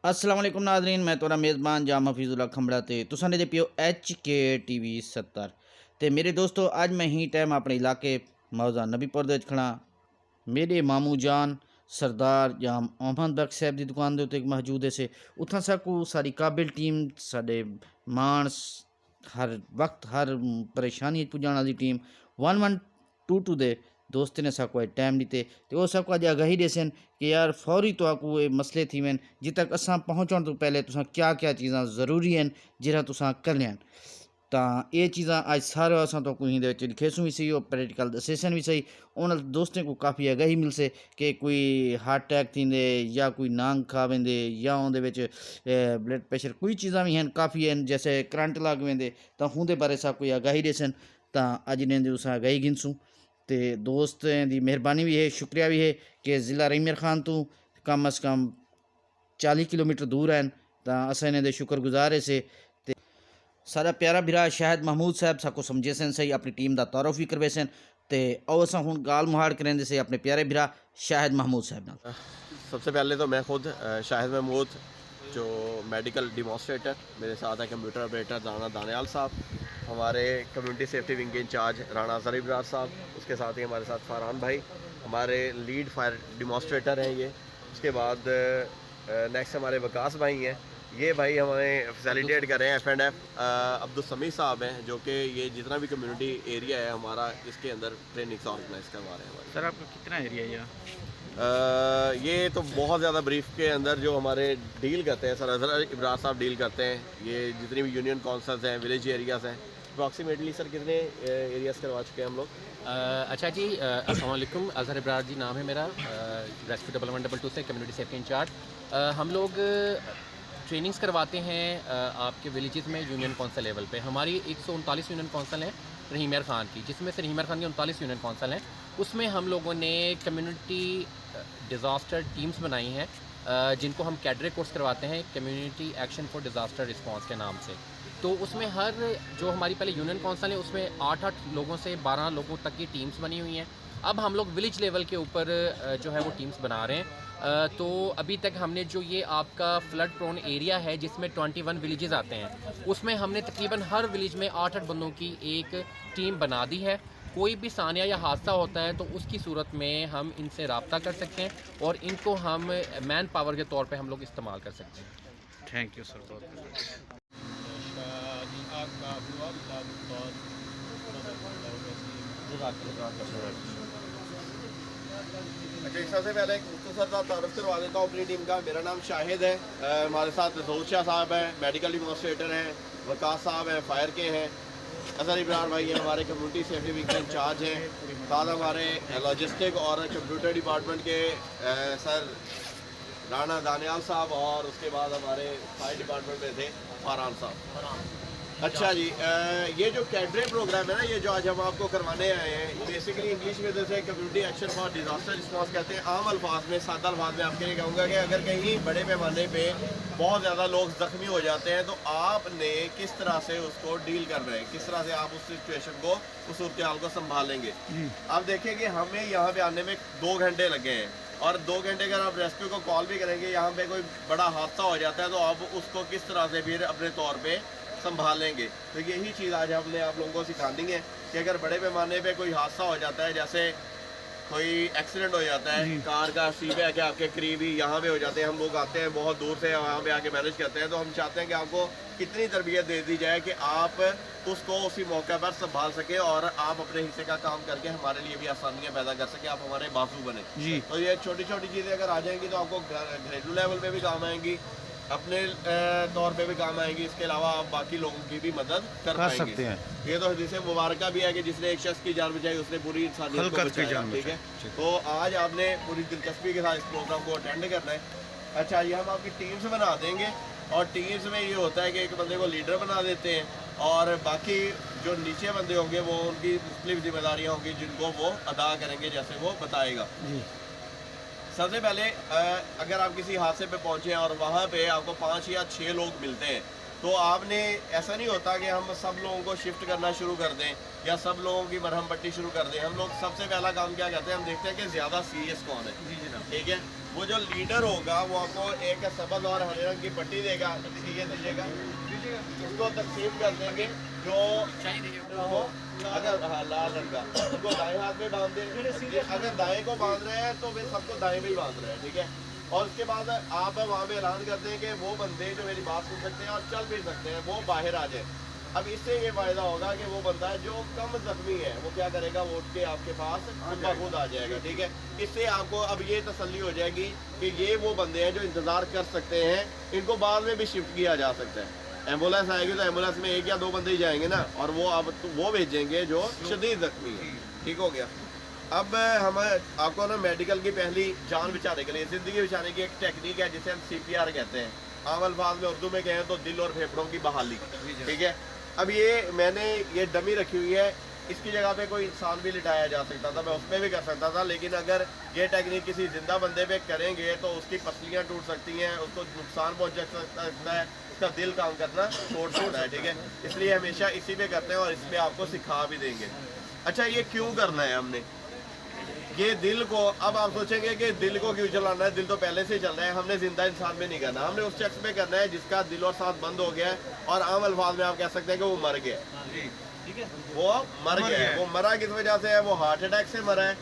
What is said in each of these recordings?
अस्सलाम वालेकुम नाज़रीन, मैं तुहाडा मेज़बान जाम हफीज़ुल्लाह खंबड़ा ते तुसां दे पियो HK TV 70 ते मेरे दोस्तों अज मैं ही टाइम अपने इलाके मौजा नबीपुर दे विच खड़ा। मेरे मामू जान सरदार जाम अहमद बख्श साहब की दुकान के उत्ते मौजूद है से उतना साकू सारी काबिल टीम साडे मानस हर वक्त हर परेशानी पुजाने वाली टीम 1122 दे दोस्त ने साको अज टाइम दिते तो वो साको अज आगाही देसन कि यार फौरी तो आकू ये मसले थी वन जित तक असा पहुँचने तो पहले तुसा क्या क्या चीज़ा ज़रूरी हैं जिहड़ा तुसा करनियां तो ये चीज़ा अज सारे असा तो कोई लिखेसूँ भी सही और प्रैक्टिकल दसेसन भी सही उन दोस्तों को काफ़ी आगाही मिल से कि कोई हार्ट अटैक थींदे या कोई नांग खा वेंदे या उनके ब्लड प्रेशर कोई चीज़ा भी हैं काफ़ी हैं जैसे करंट लग वेंदे तो उनके बारे सा कोई आगाही देसन तो अज इन्हें उस आगाही गिनसूँ तो दोस्तें की मेहरबानी भी है शुक्रिया भी है कि ज़िला रहीमर खान तो कम अज़ कम 40 किलोमीटर दूर हैं तो अस इन्हें शुक्रगुजार है से सारा प्यारा बिरा शाहिद महमूद साहब साको समझे सन सही अपनी टीम का तारुफ भी करवे सन तो आओ अस हूँ गाल मुहाड़ करेंगे से अपने प्यारे बिरा शाहिद महमूद साहब नाल। सबसे पहले तो मैं खुद शाहिद महमूद जो मेडिकल डिमॉन्स्ट्रेटर, मेरे साथ है कंप्यूटर ऑपरेटर राना दानियाल साहब, हमारे कम्युनिटी सेफ्टी विंग के इंचार्ज राना अजहर इब्रार साहब, उसके साथ ही हमारे साथ फरहान भाई हमारे लीड फायर डिमॉन्स्ट्रेटर हैं ये। उसके बाद नेक्स्ट हमारे वकास भाई हैं, ये भाई हमें फैसिलिटेट कर रहे हैं। F&F अब्दुल समी साहब हैं जो कि ये जितना भी कम्युनिटी एरिया है हमारा इसके अंदर ट्रेनिंग्स ऑर्गेनाइज करवा रहे हैं हमारे। सर आपका कितना एरिया है? ये तो बहुत ज़्यादा ब्रीफ के अंदर जो हमारे डील करते हैं सर अजहर इब्रार साहब डील करते हैं, ये जितनी भी यूनियन काउंसिल्स हैं विलेज एरियाज़ हैं अप्रॉक्सीमेटली सर कितने एरियाज़ करवा चुके हैं हम लोग? अच्छा जी, अस्सलाम वालेकुम, अजहर इब्रार जी नाम है मेरा, रेस्क्यू 1122 से कम्युनिटी सेफ्टी इंचार्ज। हम लोग ट्रेनिंग्स करवाते हैं आपके विलेजेस में यूनियन कौंसिल लेवल पे। हमारी 139 यूनियन कौंसिल हैं रहीमर खान की, जिसमें से रहीमर खान की 39 यूनियन कौंसिल हैं। उसमें हम लोगों ने कम्युनिटी डिज़ास्टर टीम्स बनाई हैं जिनको हम कैडरे कोर्स करवाते हैं community action for disaster response के नाम से। तो उसमें हर जो हमारी पहले यूनियन कौंसिल है उसमें 8-8 लोगों से 12 लोगों तक की टीम्स बनी हुई हैं। अब हम लोग विलेज लेवल के ऊपर जो है वो टीम्स बना रहे हैं। तो अभी तक हमने जो ये आपका फ्लड प्रोन एरिया है जिसमें 21 विलेजेस आते हैं, उसमें हमने तकरीबन हर विलेज में 8-8 बंदों की एक टीम बना दी है। कोई भी सानिया या हादसा होता है तो उसकी सूरत में हम इनसे रब्ता कर सकते हैं और इनको हम मैन पावर के तौर पे हम लोग इस्तेमाल कर सकते हैं। थैंक यू सर बहुत। अच्छा, सबसे पहले एक मुख्तसर सा तारुफ करवा देता हूँ अपनी टीम का। मेरा नाम शाहिद है, हमारे साथ जहूर शाह साहब हैं मेडिकल डिमॉन्स्ट्रेटर हैं, वकास साहब हैं फायर के हैं, अजहर इब्रार भाई हैं हमारे कम्युनिटी सेफ्टी विंग के इंचार्ज हैं, साथ हमारे लॉजिस्टिक और कंप्यूटर डिपार्टमेंट के सर राना दानियाल साहब, और उसके बाद हमारे फायर डिपार्टमेंट में थे फरहान साहब। अच्छा जी, ये जो कैडरे प्रोग्राम है ना, ये जो आज हम आपको करवाने आए हैं, बेसिकली इंग्लिश में जैसे community action for disaster response कहते हैं। आम अल्फाज में सादा अल्फाज में आपके लिए कहूँगा कि अगर कहीं बड़े पैमाने पे बहुत ज़्यादा लोग ज़ख्मी हो जाते हैं तो आपने किस तरह से उसको डील कर रहे हैं, किस तरह से आप उस सिचुएशन को, उस सूरत हाल को संभालेंगे। आप देखें कि हमें यहाँ पे आने में 2 घंटे लगे हैं, और 2 घंटे अगर आप रेस्क्यू को कॉल भी करेंगे, यहाँ पे कोई बड़ा हादसा हो जाता है तो आप उसको किस तरह से फिर अपने तौर पे संभालेंगे। तो यही चीज़ आज हमने आप लोगों को सिखानी है कि अगर बड़े पैमाने पे कोई हादसा हो जाता है, जैसे कोई एक्सीडेंट हो जाता है, कार का सीबे आके आपके करीब ही यहाँ पे हो जाते हैं, हम लोग आते हैं बहुत दूर से यहाँ पे आके मैनेज करते हैं, तो हम चाहते हैं कि आपको कितनी तरबियत दे दी जाए कि आप उसको उसी मौके पर संभाल सके और आप अपने हिस्से का काम करके हमारे लिए भी आसानियाँ पैदा कर सके, आप हमारे बाजू बने जी। तो ये छोटी छोटी चीज़ें अगर आ जाएंगी तो आपको घरेलू लेवल पे भी काम आएंगी, अपने तौर पे भी काम आएंगी, इसके अलावा आप बाकी लोगों की भी मदद कर सकते हैं। ये तो हदीस मुबारक भी है कि जिसने एक शख्स की जान बचाई उसने पूरी इंसानियत को बचाया, ठीक है। तो आज आपने पूरी दिलचस्पी के साथ इस प्रोग्राम को अटेंड करना है। अच्छा, ये हम आपकी टीम्स बना देंगे, और टीम्स में ये होता है कि एक बंदे को लीडर बना देते हैं और बाकी जो नीचे बंदे होंगे वो उनकी मुख्तलिफ जिम्मेदारियाँ होंगी जिनको वो अदा करेंगे जैसे वो बताएगा। सबसे पहले अगर आप किसी हादसे पे पहुंचे हैं और वहाँ पे आपको 5 या 6 लोग मिलते हैं, तो आपने ऐसा नहीं होता कि हम सब लोगों को शिफ्ट करना शुरू कर दें या सब लोगों की मरहम पट्टी शुरू कर दें। हम लोग सबसे पहला काम क्या करते हैं, हम देखते हैं कि ज़्यादा सीरियस कौन है। जी जनाब। ठीक है, वो जो लीडर होगा वो आपको एक सब्ज़ और हरे रंग की पट्टी देगा, ये दीजिएगा, उसको तकसीम कर देंगे। जो अगर हाँ लाल रंग का उनको दाएं हाथ में बांध दें, अगर दाएं को बांध रहे हैं तो फिर सबको दाएं में ही बांध रहे हैं। ठीक है, और उसके बाद आप वहाँ पे ऐलान करते हैं कि वो बंदे जो मेरी बात सुन सकते हैं और चल फिर सकते हैं वो बाहर आ जाए। अब इससे ये फायदा होगा कि वो बंदा जो कम जख्मी है वो क्या करेगा, वो उठ के आपके पास खुद ब खुद आ जाएगा। ठीक है, इससे आपको अब ये तसल्ली हो जाएगी कि ये वो बंदे हैं जो इंतज़ार कर सकते हैं, इनको बाद में भी शिफ्ट किया जा सकता है। एम्बुलेंस आएगी तो एम्बुलेंस में एक या दो बंदे ही जाएंगे ना, और वो अब तो वो भेजेंगे जो शदीद जख्मी है। ठीक हो गया। अब हम आपको ना मेडिकल की पहली जान बचाने के लिए, ज़िंदगी बचाने की एक टेक्निक है जिसे हम CPR कहते हैं। आम अल्फाज में उर्दू में कहें तो दिल और फेफड़ों की बहाली। ठीक है, अब मैंने ये डमी रखी हुई है, इसकी जगह पे कोई इंसान भी लिटाया जा सकता था, मैं उसमें भी कर सकता था, लेकिन अगर ये टेक्निक किसी जिंदा बंदे पे करेंगे तो उसकी पसलियाँ टूट सकती हैं, उसको नुकसान पहुँच सकता है, उसका दिल काम करना छोड़ सकता है। ठीक है, इसलिए हमेशा इसी पे करते हैं और इसमें आपको सिखा भी देंगे। अच्छा, ये क्यों करना है हमने ये दिल को? अब आप सोचेंगे कि दिल को क्यों चलाना है, दिल तो पहले से चल रहा है, हमने जिंदा इंसान में नहीं करना, हमने उस शख्स पे करना है जिसका दिल और सांस बंद हो गया है, और आम अल्फाज में आप कह सकते हैं कि वो मर गया। ठीक है, वो मर गया है। वो मरा किस वजह से है? वो हार्ट अटैक से मरा है,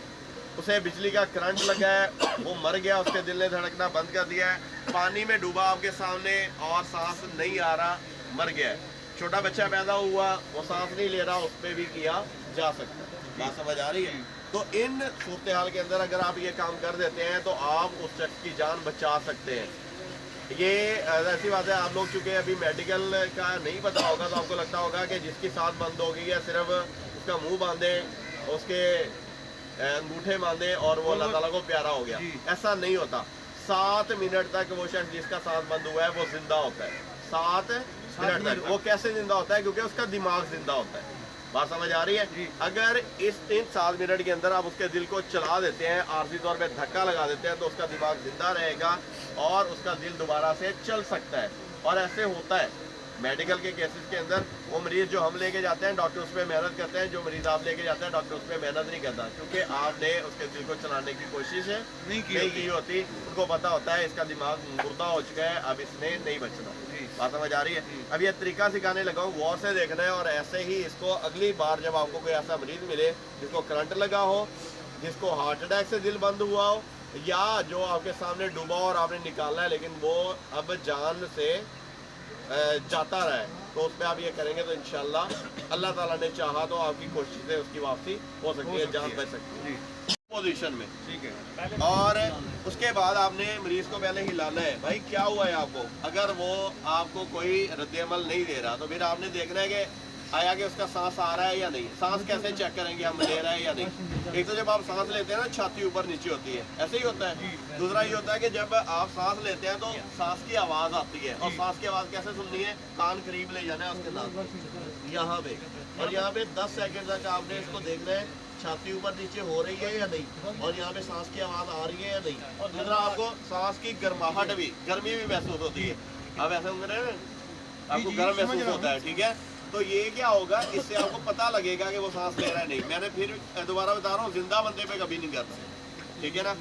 उसे बिजली का करंट लगा है, वो मर गया, उसके दिल ने धड़कना बंद कर दिया है, पानी में डूबा आपके सामने और सांस नहीं आ रहा, मर गया है। छोटा बच्चा पैदा हुआ, वो सांस नहीं ले रहा, उस पर भी किया जा सकता है। बात समझ आ रही है? तो इन सूरत हाल के अंदर अगर आप ये काम कर देते हैं तो आप उस शख्स की जान बचा सकते हैं। ये ऐसी बात है, आप लोग चूँकि अभी मेडिकल का नहीं पता होगा तो आपको लगता होगा कि जिसकी सांस बंद हो गई है सिर्फ उसका मुंह बांधे, उसके अंगूठे बांधे और वो अल्लाह ताला को प्यारा हो गया। ऐसा नहीं होता। 7 मिनट तक वो शख्स जिसका सांस बंद हुआ है वो जिंदा होता है। 7 मिनट तक। वो कैसे जिंदा होता है? क्योंकि उसका दिमाग जिंदा होता है। बात समझ आ रही है? अगर इस 7 मिनट के अंदर आप उसके दिल को चला देते हैं, आर्जी तौर पे धक्का लगा देते हैं, तो उसका दिमाग जिंदा रहेगा और उसका दिल दोबारा से चल सकता है। और ऐसे होता है मेडिकल के केसेस के अंदर। वो मरीज जो हम लेके जाते हैं डॉक्टर उस पर मेहनत करते हैं, जो मरीज आप लेके जाते हैं डॉक्टर उस पर मेहनत नहीं करता, क्योंकि आपने उसके दिल को चलाने की कोशिश नहीं की होती। उनको पता होता है इसका दिमाग मुर्दा हो चुका है, अब इसने नहीं बचना। बात समझ आ रही है? अब ये तरीका सिखाने लगा हूँ, गौर से देखना है। और ऐसे ही इसको अगली बार जब आपको कोई ऐसा मरीज मिले जिसको करंट लगा हो, जिसको हार्ट अटैक से दिल बंद हुआ हो, या जो आपके सामने डूबा और आपने निकालना है लेकिन वो अब जान से जाता रहा है, तो उस पर आप ये करेंगे तो इंशाल्लाह अल्लाह ताला ने चाहा तो आपकी कोशिश से उसकी वापसी हो सकती है, जान बच सकती है पोजीशन में। ठीक है, और उसके बाद आपने मरीज को पहले हिलाना है। भाई क्या हुआ है आपको? अगर वो आपको कोई रद्द-ए-अमल नहीं दे रहा तो फिर आपने देखना है कि आया कि उसका सांस आ रहा है या नहीं। सांस कैसे चेक करेंगे हम, ले रहा है या नहीं? एक तो जब आप सांस लेते हैं ना छाती ऊपर नीचे होती है, ऐसे ही होता है। दूसरा ये होता है कि जब आप सांस लेते हैं तो सांस की आवाज़ आती है, और सांस की आवाज़ कैसे सुननी है? कान करीब ले जाना है उसके साथ यहाँ पे, और यहाँ पे 10 सेकंड तक आपने इसको देखना है छाती ऊपर नीचे हो रही है या नहीं, और यहाँ पे सांस की आवाज़ आ रही है या नहीं। और दूसरा आपको सांस की गर्माहट भी, गर्मी भी महसूस होती है। आप ऐसे होंगे ना, आपको गर्म महसूस होता है। ठीक है, तो ये क्या होगा, इससे आपको पता लगेगा कि वो सांस ले रहा है नहीं। मैंने फिर दोबारा बता रहा हूँ, जिंदा बंदे पे कभी नहीं करना। ठीक है ना?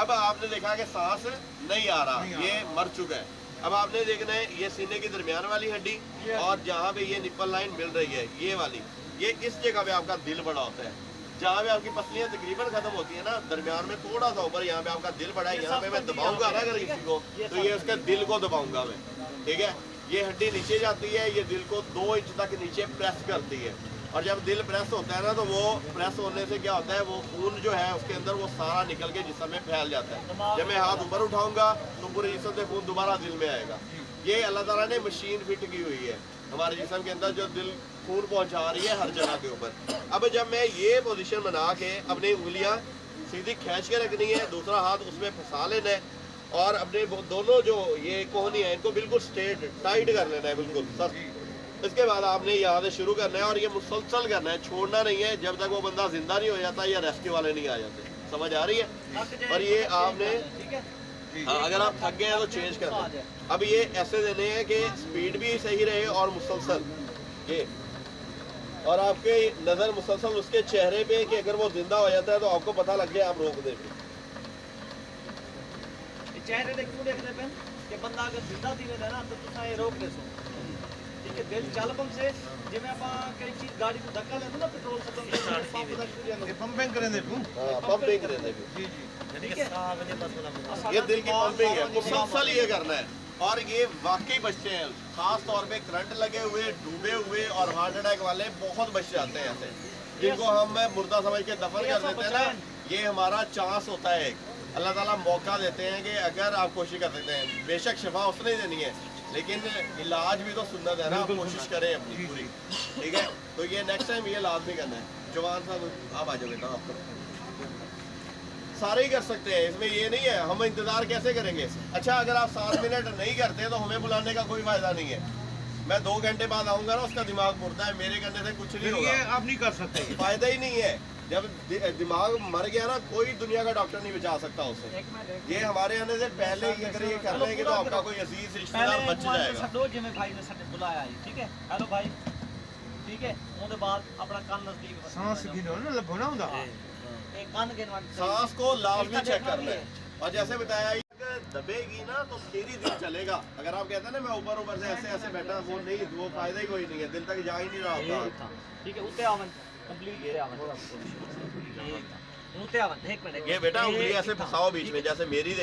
अब आपने देखा कि सांस नहीं आ रहा, ये मर चुका है। अब आपने देखना है ये सीने की दरमियान वाली हड्डी और जहाँ पे ये निप्पल लाइन मिल रही है, ये वाली, ये इस जगह पे आपका दिल बड़ा होता है। जहाँ पे आपकी पसलियाँ तकरीबन खत्म होती है ना, दरमियान में थोड़ा सा ऊपर यहाँ पे आपका दिल बड़ा है। यहाँ पे मैं दबाऊंगा ना अगर किसी को, तो ये उसके दिल को दबाऊंगा मैं। ठीक है, ये हड्डी नीचे जाती है, ये दिल को 2 इंच तक नीचे प्रेस करती है। और जब दिल प्रेस होता है ना, तो वो प्रेस होने से क्या होता है, वो खून जो है उसके अंदर वो सारा निकल के जिस्म में फैल जाता है। जब मैं हाथ ऊपर उठाऊंगा तो पूरे जिस्म से खून दोबारा दिल में आएगा। ये अल्लाह ताला ने मशीन फिट की हुई है हमारे जिस्म के अंदर, जो दिल खून पहुंचा रही है हर जगह के ऊपर। अब जब मैं ये पोजीशन बना के अपनी उंगलियां सीधी खींच के रखनी है, दूसरा हाथ उसमें फंसा लेना है, और अपने दोनों जो ये कोहनी है इनको बिल्कुल स्ट्रेट टाइट कर लेना है, बिल्कुल सर। इसके बाद आपने यहाँ से शुरू करना है और ये मुसलसल करना है, छोड़ना नहीं है जब तक वो बंदा जिंदा नहीं हो जाता या रेस्क्यू वाले नहीं आ जाते। समझ आ रही है? और ये आपने हाँ, अगर आप थक गए हैं तो चेंज कर दें। अब ये ऐसे देने हैं कि स्पीड भी सही रहे और मुसलसल ये, और आपके नज़र मुसलसल उसके चेहरे पे कि अगर वो जिंदा हो जाता है तो आपको पता लग गया, आप रोक दें। चेहरे देख क्यों देखने पे कि बंदा अगर जिंदा थी ना तो तुसा ये रोक दे सो ठीक है। दिल चल पम से जिवें ਆਪਾਂ कई चीज गाड़ी को धक्का लेते ना पेट्रोल खत्म पंप तक पंपिंग करें दे हाँ, पंपिंग करें दे जी जी ठीक है। ये दिल की पंपिंग है, मुसलसल ये करना है। और ये वाकई बच्चे हैं, खास तौर पे करंट लगे हुए, डूबे हुए और हार्ट अटैक वाले बहुत बच जाते हैं ऐसे, जिनको हम मुर्दा समझ के दफन कर देते हैं ना। ये हमारा चांस होता है, अल्लाह ताला मौका देते हैं कि अगर आप कोशिश कर सकते हैं। बेशक शिफा उसने ही देनी है, लेकिन इलाज भी तो सुन्नत है ना, आप कोशिश करें अपनी पूरी, ठीक है। तो ये नेक्स्ट टाइम ये लाजमी करना है। जवान साहब आप आ जाओ बेटा, आपको सारे ही कर सकते हैं, इसमें ये नहीं है हम इंतज़ार कैसे करेंगे। अच्छा अगर आप 7 मिनट नहीं करते तो हमें बुलाने का कोई फायदा नहीं है। मैं 2 घंटे बाद आऊँगा ना, उसका दिमाग मुड़ता है, मेरे करने से कुछ नहीं होगा, आप नहीं कर सकते, फायदा ही नहीं है। जब दिमाग मर गया ना, कोई दुनिया का डॉक्टर नहीं बचा सकता उसे। ये हमारे आने से पहले ही अगर ये कर लेंगे तो आपका कोई अजीज रिश्तेदार बच जाएगा। छो जिवें भाई ने साडे बुलाया है ठीक है, हेलो भाई ठीक है। ਉਹਦੇ ਬਾਅਦ ਆਪਣਾ ਕੰਨ ਨਜ਼ਦੀਕ सांस गिनो ना लभना हुंदा एक कान के नवाज सांस को लाजमी चेक करना है। और जैसे बताया अगर दबेगी ना तो फिर ही दिल चलेगा। अगर आप कहते हैं ना मैं ऊपर से ऐसे ऐसे बैठा, वो नहीं, वो फायदा ही कोई नहीं है, दिल तक जा ही नहीं रहा होता। ठीक है। उते आवन कंप्लीट ये आवन उते आवन एक मिनट ये बेटा उंगली ऐसे फंसाओ बीच में, जैसे मेरी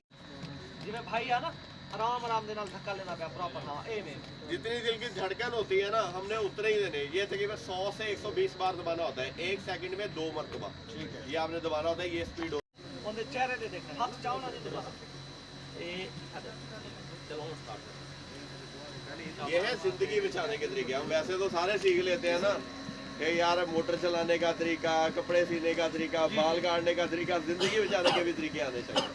जिवें भाई आ ना आराम आराम दे नाल धक्का लेना पे प्रॉपर। हाँ ए में जितनी दिल की धड़कन होती है ना, हमने उतने ही देने। ये तकरीबन 100 से 120 बार दबाना होता है, 1 सेकंड में 2 मरतबा। ठीक है, ये आपने दबाना होता है, ये स्पीड हो। ਉਹਦੇ ਚਿਹਰੇ ਤੇ ਦੇਖਣਾ, ਹੱਥ ਚਾਹੋ ਨਾ ਜੀ ਦੁਬਾਰਾ ਇਹ चलो स्टार्ट। ये है जिंदगी बचाने के तरीके। हम वैसे तो सारे सीख लेते हैं ना कि यार मोटर चलाने का तरीका, कपड़े सीने का तरीका, बाल काटने का तरीका, जिंदगी बचाने के भी तरीके आने चाहिए।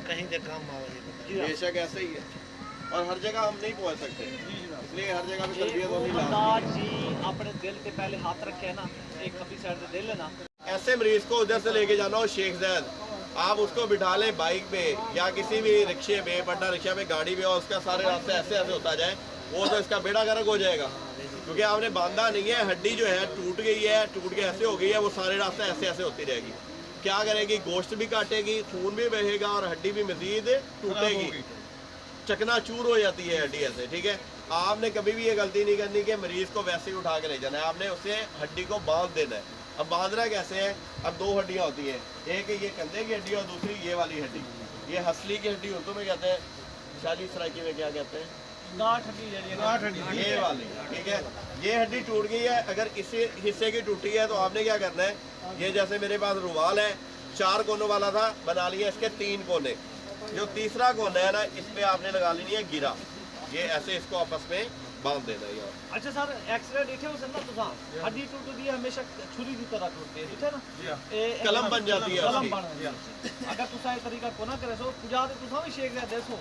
कहीं दे काम आवे बेशक ऐसे ही है, और हर जगह हम नहीं पहुंच सकते, इसलिए हर जगह भी तरबियत होनी बंदा लाजमी। जी अपने दिल पे पहले हाथ रखे है ना, एक खब्बी साइड से दिल है ना, ऐसे मरीज को उधर से लेके जाना हो शेख जैद, आप उसको बिठा लें बाइक पे या किसी भी रिक्शे पे, पट्टा रिक्शा पे, गाड़ी पे, और उसका सारे रास्ते ऐसे ऐसे होता जाए, वो तो इसका बेड़ा गर्क हो जाएगा। क्योंकि आपने बांधा नहीं है, हड्डी जो है टूट गई है, टूट के ऐसे हो गई है, वो सारे रास्ते ऐसे ऐसे होती रहेगी। क्या करेगी, गोश्त भी काटेगी, खून भी बहेगा और हड्डी भी मजीद टूटेगी, चकनाचूर हो जाती है हड्डी ऐसे। ठीक है, आपने कभी भी ये गलती नहीं करनी कि मरीज को वैसे ही उठा के ले जाना है, आपने उसे हड्डी को बांध देना है। अब बांधना कैसे है, अब 2 हड्डियाँ होती हैं, एक ये कंधे की हड्डी और दूसरी ये वाली हड्डी। ये हसली की हड्डी उर्दू में कहते हैं, शाली सराइकी में क्या कहते हैं, गांठ हड्डी, ये वाली। ठीक है, ये हड्डी टूट गई है, अगर इसी हिस्से की टूटी है तो आपने क्या करना है, ये जैसे मेरे पास रुमाल है, 4 कोनों वाला था, बना लिया इसके 3 कोने। जो तीसरा कोना है ना, इस पे आपने लगा लेनी है गिरा, ये ऐसे इसको आपस में बांध देना है यार। अच्छा सर, एक्सरे देखे हो ना तुसा, हड्डी टूटती है हमेशा छुरी की तरह टूटती है, ठीक है ना, कलम बन जाती है कलम उसकी। बन जाती है। अगर तुसा ये तरीका को ना करे सो पुजा दे तुसा भी शेख दे देसो,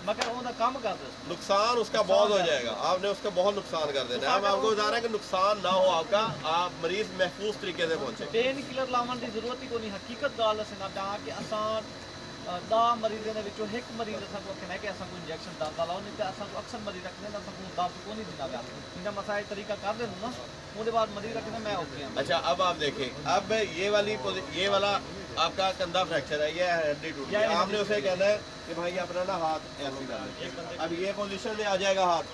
मगर ओदा काम कर दे, नुकसान उसका बहुत हो जाएगा, आपने उसका बहुत नुकसान कर देना है। हम आपको बता रहे हैं कि नुकसान ना हो आपका, आप मरीज महफूज तरीके से पहुंचे। पेन किलर लावन की जरूरत ही कोनी। हकीकत गाल से ना दा कि आसान 10 मरीज़ों ने विचों एक मरीज़ असा को कहना है कि असा को इंजेक्शन दादा लाओ, नहीं तो असा को अक्सर मरीज रखने ना सब दाद को नहीं देना गया इनका मसाइल तरीका कर दे ना, उसके बाद मरीज रखने मैं ओके हूं। अच्छा, अब आप देखें, अब ये वाला आपका कंधा फ्रैक्चर है, ये हड्डी टूट गई, आपने उसे कहना है कि भाई अपना ना हाथ ऐसे कर ले। अब ये पोजीशन में आ जाएगा हाथ,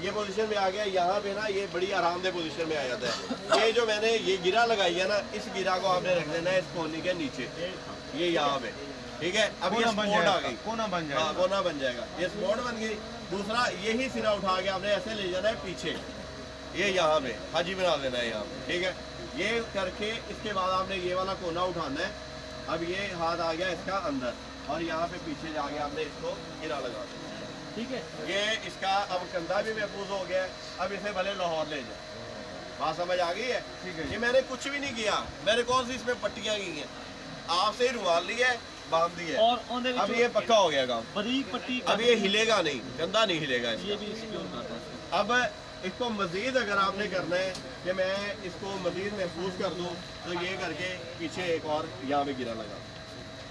ये पोजीशन में आ गया, यहाँ पे ना ये बड़ी आरामदेह पोजीशन में आ जाता है। ये जो मैंने ये गिरा लगाई है ना, इस गिरा को आपने रख देना है इस कोने के नीचे, ये यहाँ पे। ठीक है, अब ये स्पॉट आ गई, कोना बन जाएगा। हाँ, कोना बन जाएगा, ये स्पॉट बन गई। दूसरा यही सिरा उठा के आपने ऐसे ले जाना है पीछे, ये यहाँ पे हाजी बना देना है यहाँ पे। ठीक है, ये करके इसके बाद आपने ये वाला कोना उठाना है। अब ये हाथ आ गया इसका अंदर, और यहाँ पे पीछे जाके आपने इसको गिरा लगा देना। ठीक है, ये इसका अब कंधा भी महफूज हो गया है। अब इसे भले लाहौर ले जाए, बात समझ आ गई है। ठीक है, ये मैंने कुछ भी नहीं किया, मैंने कौन सी इसमें पट्टियाँ की हैं, आपसे ही रुमाल लिया है, बांध दी है, और ओंदे अब ये पक्का हो गया काम। बारीक पट्टी अब ये हिलेगा नहीं, गंदा नहीं हिलेगा ये इसका। भी सिक्योर करता है। अब इसको मजीद अगर आपने करना है कि मैं इसको मजीद महफूज कर दूं, तो ये करके पीछे एक और यहाँ पे गिरा लगा,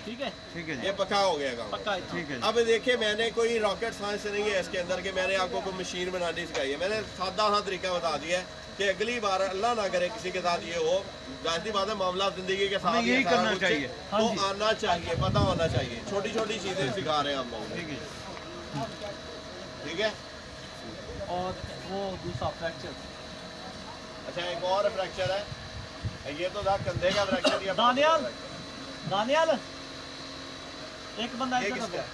ठीक है, ठीक है ये जी, पक्का हो गया काम। पक्का इतना। ठीक है जी। अब देखिए मैंने कोई रॉकेट साइंस नहीं है इसके अंदर कि मैंने आपको कोई मशीन बनानी सिखाई है। मैंने सादा सा तरीका बता दिया है कि अगली बार अल्लाह ना करे किसी के साथ ये हो, जाहिर बात है मामला जिंदगी के साथ हमें यही है, सारा करना कुछ चाहिए। हाँ तो जी। आना चाहिए, पता होना चाहिए। छोटी छोटी चीजें सिखा रहे हैं हम लोग, ठीक है। ठीक है। और वो दूसरा फ्रैक्चर, अच्छा एक और फ्रैक्चर है, ये तो था कंधे का फ्रैक्चर या दानियाल, दानियाल एक बंदा ये इधर किसका देखो। है?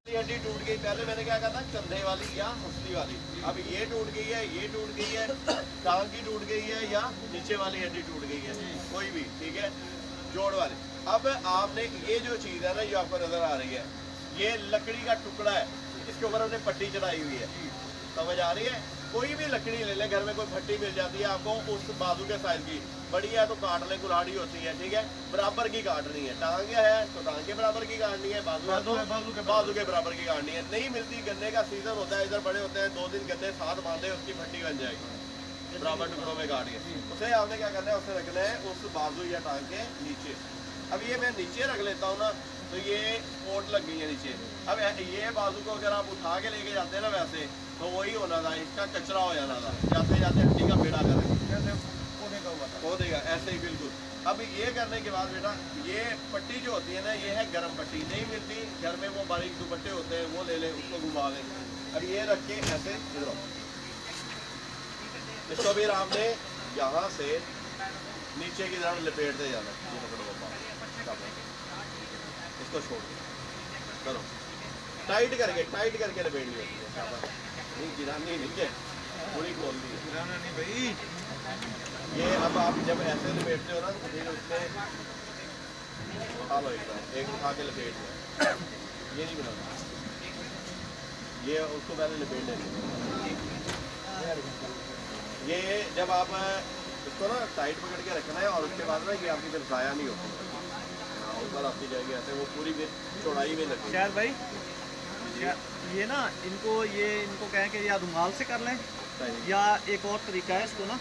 ये हड्डी टूट गई, पहले मैंने क्या कहा था कंधे वाली या हंसली वाली। अब ये टूट गई है, ये टूट गई है, टांग की टूट गई है या नीचे वाली हड्डी टूट गई है, कोई भी, ठीक है, जोड़ वाली। अब आपने ये जो चीज़ है ना, ये आपको नजर आ रही है, ये लकड़ी का टुकड़ा है, इसके ऊपर हमने पट्टी चढ़ाई हुई है, समझ आ रही है। कोई भी लकड़ी ले ले, घर में कोई भट्टी मिल जाती है आपको उस बाजू के साइज की, बड़ी है तो काट ले, कुल्हाड़ी होती है, ठीक है, बराबर की काटनी है। टांग है तो टांग के बराबर की काटनी है, बाजू है तो बाजू के बराबर की काटनी है। नहीं मिलती, गन्ने का सीजन होता है, इधर बड़े होते हैं, 2 दिन गन्ने साथ बांधे, उसकी भट्टी बन जाएगी बराबर टुकड़ों में काट के। उसे आपने क्या करना है, उसे रखना है उस बाजू या टांग के नीचे। अब ये मैं नीचे रख लेता हूँ ना, तो ये कोट लग गई है नीचे। अब ये बाजू को अगर आप उठा के लेके जाते हैं ना, वैसे तो वही होना था, इसका कचरा हो जाना था, जाते जाते हड्डी का पेड़ा करें हो देगा ऐसे ही बिल्कुल। अब ये करने के बाद बेटा, ये पट्टी जो होती है ना, ये है गर्म पट्टी, नहीं मिलती घर में, वो बारीक दुपट्टे होते हैं, वो ले लें, उसको घुमा लें। अब ये रख के ऐसे इधर इसको फिर आपने यहाँ से नीचे की तरफ लपेटते जाना, ये पकड़ो पापा, इसको छोड़ दो, करो टाइट करके लपेटनी होती है, शाबाश। नहीं गिरानी नहीं है, पूरी खोल दी है। गिराना नहीं भाई। ये अब आप जब ऐसे लपेटते हो ना, तो फिर उससे उठा लो, एक उठा के लपेट लो, ये नहीं बनाना, ये उसको पहले लपेट लेंगे। ये जब आप इसको ना टाइट पकड़ के रखना है, और उसके बाद ना ये आपकी फिर ज़ाया नहीं होती, ऊपर आपकी जाएगी ऐसे, वो पूरी फिर चौड़ाई में लगेगी। शायद भाई ये ना इनको कहें कि या रुमाल से कर लें, या एक और तरीका है इसको ना।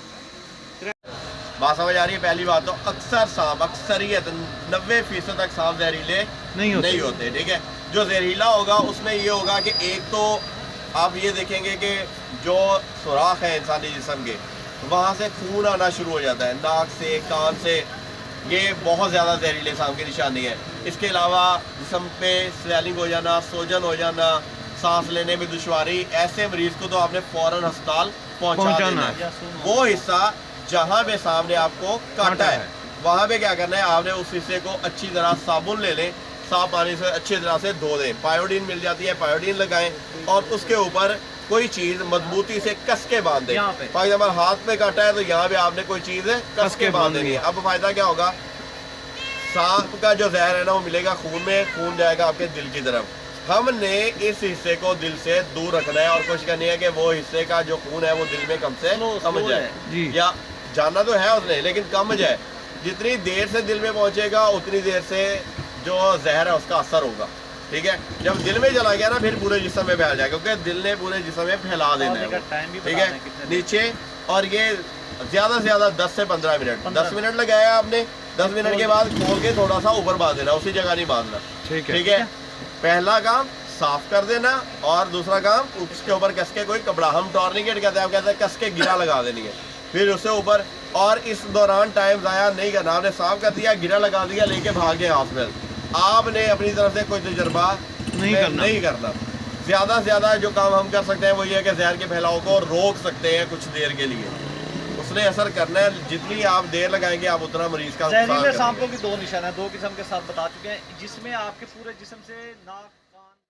बात समझ आ रही है। पहली बात तो अक्सर सांप, अक्सरियत 90% तक सांप जहरीले नहीं होते, ठीक है। जो जहरीला होगा उसमें ये होगा कि एक तो आप ये देखेंगे कि जो सुराख है इंसानी जिस्म के, वहाँ से खून आना शुरू हो जाता है, नाक से, कान से, ये बहुत ज़्यादा जहरीले सांप की निशानी है। इसके अलावा जिस्म पे स्वेलिंग हो जाना, सोजन हो जाना, सांस लेने में दुश्वारी, ऐसे मरीज़ को तो आपने फ़ौरन अस्पताल पहुँचा देना है। वो हिस्सा जहाँ पे सांप ने आपको काटा है, वहाँ पे क्या करना है, आपने उस हिस्से को अच्छी तरह साबुन ले लें, साफ पानी से अच्छी तरह से धो दें, पायोडीन मिल जाती है, पायोडीन लगाएं, और उसके ऊपर कोई चीज़ मजबूती से कस के बांध दें। फॉर एग्जाम्पल हाथ पे काटा है तो यहाँ पे आपने कोई चीज़ कस के बांध देनी है। अब फायदा क्या होगा, सांप का जो जहर है ना, वो मिलेगा खून में, खून जाएगा आपके दिल की तरफ। हमने इस हिस्से को दिल से दूर रखना है, और कोशिश करनी है कि वो हिस्से का जो खून है वो दिल में कम से कम जाए, या जाना तो है उसने लेकिन कम जाए। जितनी देर से दिल में पहुंचेगा उतनी देर से जो जहर है उसका असर होगा, ठीक है। जब दिल में चला गया ना, फिर पूरे जिस्म में फैल जाएगा, क्योंकि दिल ने पूरे जिस्म में फैला देना है, ठीक है, नीचे। और ये ज़्यादा से ज़्यादा 10 से 15 मिनट, 10 मिनट लगाया आपने, 10 मिनट के बाद खोल के थोड़ा सा ऊपर बांध देना, उसी जगह नहीं बांधना, ठीक है। पहला काम साफ कर देना, और दूसरा काम उसके ऊपर कस के कोई कपड़ा, हम टॉर्निकेट कहते हैं, आप कहते हैं कस के गिरा लगा देनी है, फिर उससे ऊपर। और इस दौरान टाइम ज़ाया नहीं करना, आपने साफ कर दिया, गिरा लगा दिया, लेके भाग गए हॉस्पिटल, आपने अपनी तरफ से कोई तजर्बा नहीं करना। ज़्यादा से ज़्यादा जो काम हम कर सकते हैं वो ये है कि जहर के फैलाव को रोक सकते हैं कुछ देर के लिए, उसने असर करना है। जितनी आप देर लगाएंगे आप उतना मरीज का जहरीले सांपों की 2 निशान है, 2 किस्म के साथ बता चुके हैं, जिसमें आपके पूरे जिस्म से नाक